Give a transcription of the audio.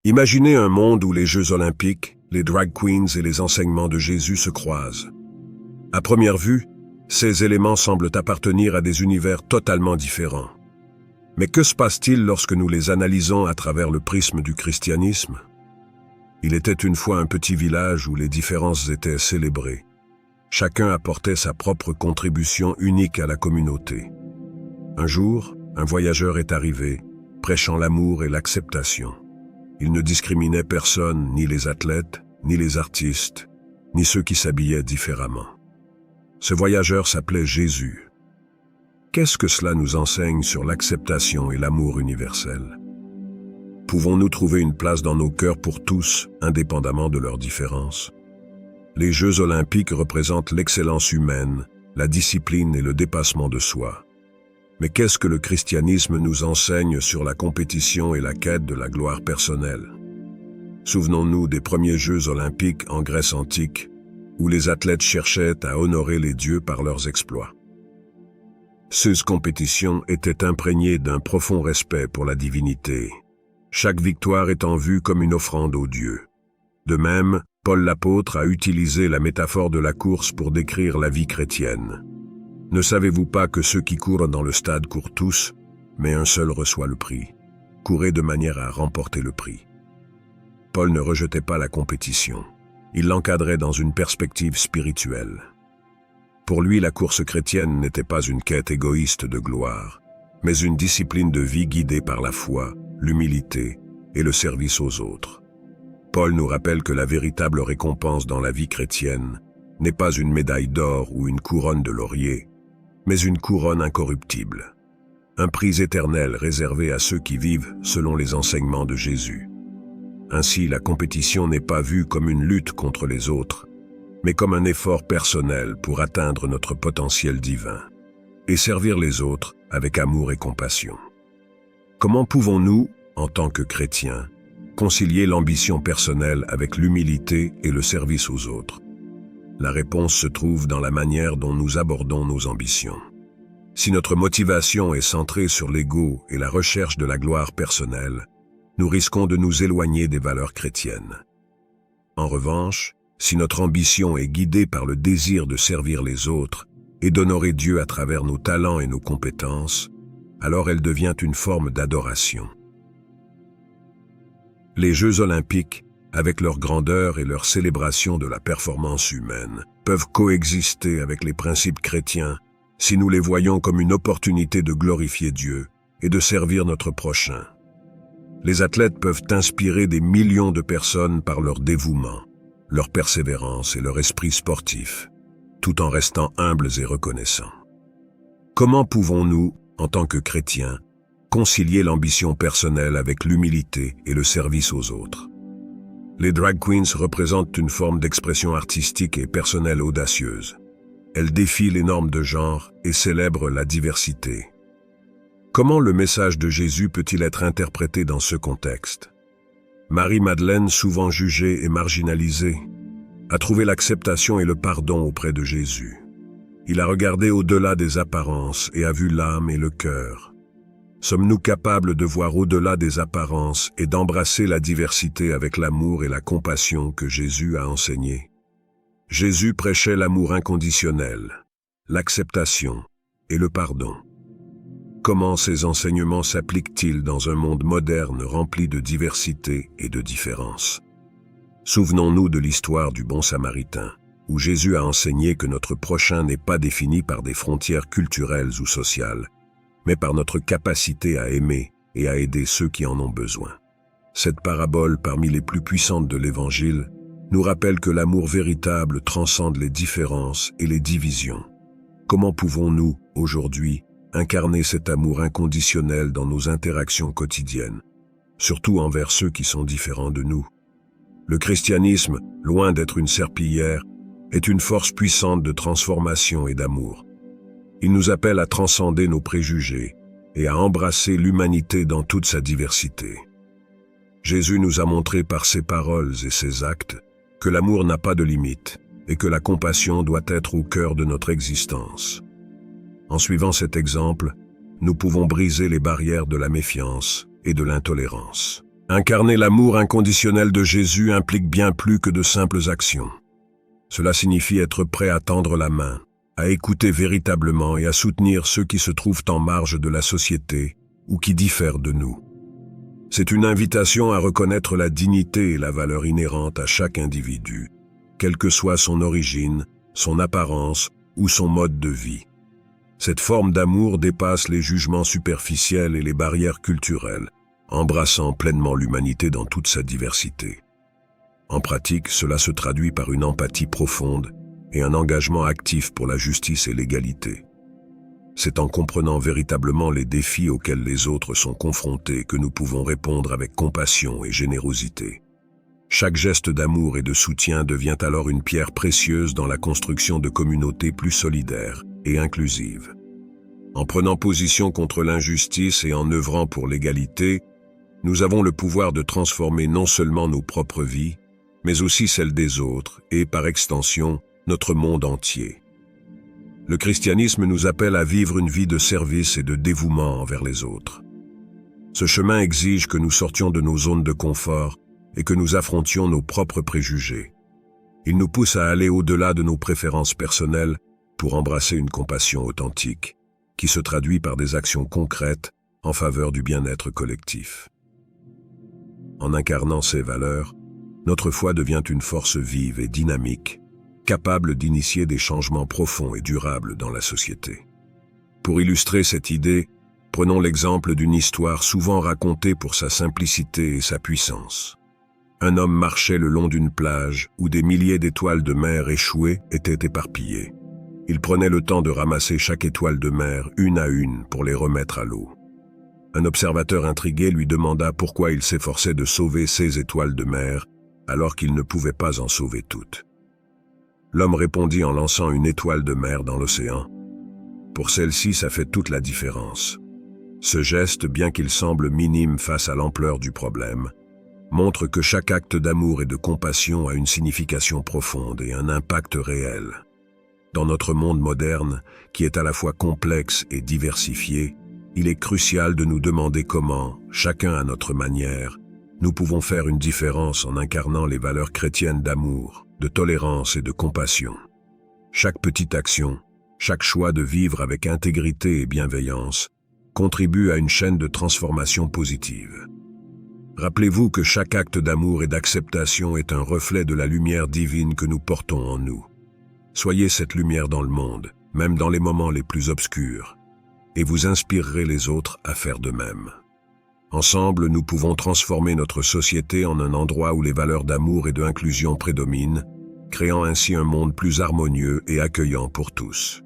Imaginez un monde où les Jeux olympiques, les drag queens et les enseignements de Jésus se croisent. À première vue, ces éléments semblent appartenir à des univers totalement différents. Mais que se passe-t-il lorsque nous les analysons à travers le prisme du christianisme? Il était une fois un petit village où les différences étaient célébrées. Chacun apportait sa propre contribution unique à la communauté. Un jour, un voyageur est arrivé, prêchant l'amour et l'acceptation. Il ne discriminait personne, ni les athlètes, ni les artistes, ni ceux qui s'habillaient différemment. Ce voyageur s'appelait Jésus. Qu'est-ce que cela nous enseigne sur l'acceptation et l'amour universel? Pouvons-nous trouver une place dans nos cœurs pour tous, indépendamment de leurs différences? Les Jeux olympiques représentent l'excellence humaine, la discipline et le dépassement de soi. Mais qu'est-ce que le christianisme nous enseigne sur la compétition et la quête de la gloire personnelle? Souvenons-nous des premiers Jeux olympiques en Grèce antique, où les athlètes cherchaient à honorer les dieux par leurs exploits. Ces compétitions étaient imprégnées d'un profond respect pour la divinité, chaque victoire étant vue comme une offrande aux dieux. De même, Paul l'apôtre a utilisé la métaphore de la course pour décrire la vie chrétienne. Ne savez-vous pas que ceux qui courent dans le stade courent tous, mais un seul reçoit le prix? Courez de manière à remporter le prix. Paul ne rejetait pas la compétition. Il l'encadrait dans une perspective spirituelle. Pour lui, la course chrétienne n'était pas une quête égoïste de gloire, mais une discipline de vie guidée par la foi, l'humilité et le service aux autres. Paul nous rappelle que la véritable récompense dans la vie chrétienne n'est pas une médaille d'or ou une couronne de laurier, mais une couronne incorruptible, un prix éternel réservé à ceux qui vivent selon les enseignements de Jésus. Ainsi, la compétition n'est pas vue comme une lutte contre les autres, mais comme un effort personnel pour atteindre notre potentiel divin et servir les autres avec amour et compassion. Comment pouvons-nous, en tant que chrétiens, concilier l'ambition personnelle avec l'humilité et le service aux autres? La réponse se trouve dans la manière dont nous abordons nos ambitions. Si notre motivation est centrée sur l'ego et la recherche de la gloire personnelle, nous risquons de nous éloigner des valeurs chrétiennes. En revanche, si notre ambition est guidée par le désir de servir les autres et d'honorer Dieu à travers nos talents et nos compétences, alors elle devient une forme d'adoration. Les Jeux olympiques, avec leur grandeur et leur célébration de la performance humaine, peuvent coexister avec les principes chrétiens si nous les voyons comme une opportunité de glorifier Dieu et de servir notre prochain. Les athlètes peuvent inspirer des millions de personnes par leur dévouement, leur persévérance et leur esprit sportif, tout en restant humbles et reconnaissants. Comment pouvons-nous, en tant que chrétiens, concilier l'ambition personnelle avec l'humilité et le service aux autres? Les drag queens représentent une forme d'expression artistique et personnelle audacieuse. Elles défient les normes de genre et célèbrent la diversité. Comment le message de Jésus peut-il être interprété dans ce contexte? Marie-Madeleine, souvent jugée et marginalisée, a trouvé l'acceptation et le pardon auprès de Jésus. Il a regardé au-delà des apparences et a vu l'âme et le cœur. Sommes-nous capables de voir au-delà des apparences et d'embrasser la diversité avec l'amour et la compassion que Jésus a enseigné? Jésus prêchait l'amour inconditionnel, l'acceptation et le pardon. Comment ces enseignements s'appliquent-ils dans un monde moderne rempli de diversité et de différence? Souvenons-nous de l'histoire du bon Samaritain, où Jésus a enseigné que notre prochain n'est pas défini par des frontières culturelles ou sociales, mais par notre capacité à aimer et à aider ceux qui en ont besoin. Cette parabole, parmi les plus puissantes de l'Évangile, nous rappelle que l'amour véritable transcende les différences et les divisions. Comment pouvons-nous, aujourd'hui, incarner cet amour inconditionnel dans nos interactions quotidiennes, surtout envers ceux qui sont différents de nous? Le christianisme, loin d'être une serpillière, est une force puissante de transformation et d'amour. Il nous appelle à transcender nos préjugés et à embrasser l'humanité dans toute sa diversité. Jésus nous a montré par ses paroles et ses actes que l'amour n'a pas de limite et que la compassion doit être au cœur de notre existence. En suivant cet exemple, nous pouvons briser les barrières de la méfiance et de l'intolérance. Incarner l'amour inconditionnel de Jésus implique bien plus que de simples actions. Cela signifie être prêt à tendre la main, à écouter véritablement et à soutenir ceux qui se trouvent en marge de la société ou qui diffèrent de nous. C'est une invitation à reconnaître la dignité et la valeur inhérente à chaque individu, quelle que soit son origine, son apparence ou son mode de vie. Cette forme d'amour dépasse les jugements superficiels et les barrières culturelles, embrassant pleinement l'humanité dans toute sa diversité. En pratique, cela se traduit par une empathie profonde et un engagement actif pour la justice et l'égalité. C'est en comprenant véritablement les défis auxquels les autres sont confrontés que nous pouvons répondre avec compassion et générosité. Chaque geste d'amour et de soutien devient alors une pierre précieuse dans la construction de communautés plus solidaires et inclusives. En prenant position contre l'injustice et en œuvrant pour l'égalité, nous avons le pouvoir de transformer non seulement nos propres vies, mais aussi celles des autres et, par extension, notre monde entier. Le christianisme nous appelle à vivre une vie de service et de dévouement envers les autres. Ce chemin exige que nous sortions de nos zones de confort et que nous affrontions nos propres préjugés. Il nous pousse à aller au-delà de nos préférences personnelles pour embrasser une compassion authentique, qui se traduit par des actions concrètes en faveur du bien-être collectif. En incarnant ces valeurs, notre foi devient une force vive et dynamique, capable d'initier des changements profonds et durables dans la société. Pour illustrer cette idée, prenons l'exemple d'une histoire souvent racontée pour sa simplicité et sa puissance. Un homme marchait le long d'une plage où des milliers d'étoiles de mer échouées étaient éparpillées. Il prenait le temps de ramasser chaque étoile de mer une à une pour les remettre à l'eau. Un observateur intrigué lui demanda pourquoi il s'efforçait de sauver ces étoiles de mer alors qu'il ne pouvait pas en sauver toutes. L'homme répondit en lançant une étoile de mer dans l'océan. Pour celle-ci, ça fait toute la différence. Ce geste, bien qu'il semble minime face à l'ampleur du problème, montre que chaque acte d'amour et de compassion a une signification profonde et un impact réel. Dans notre monde moderne, qui est à la fois complexe et diversifié, il est crucial de nous demander comment, chacun à notre manière, nous pouvons faire une différence en incarnant les valeurs chrétiennes d'amour, de tolérance et de compassion. Chaque petite action, chaque choix de vivre avec intégrité et bienveillance, contribue à une chaîne de transformation positive. Rappelez-vous que chaque acte d'amour et d'acceptation est un reflet de la lumière divine que nous portons en nous. Soyez cette lumière dans le monde, même dans les moments les plus obscurs, et vous inspirerez les autres à faire de même. Ensemble, nous pouvons transformer notre société en un endroit où les valeurs d'amour et d'inclusion prédominent, créant ainsi un monde plus harmonieux et accueillant pour tous.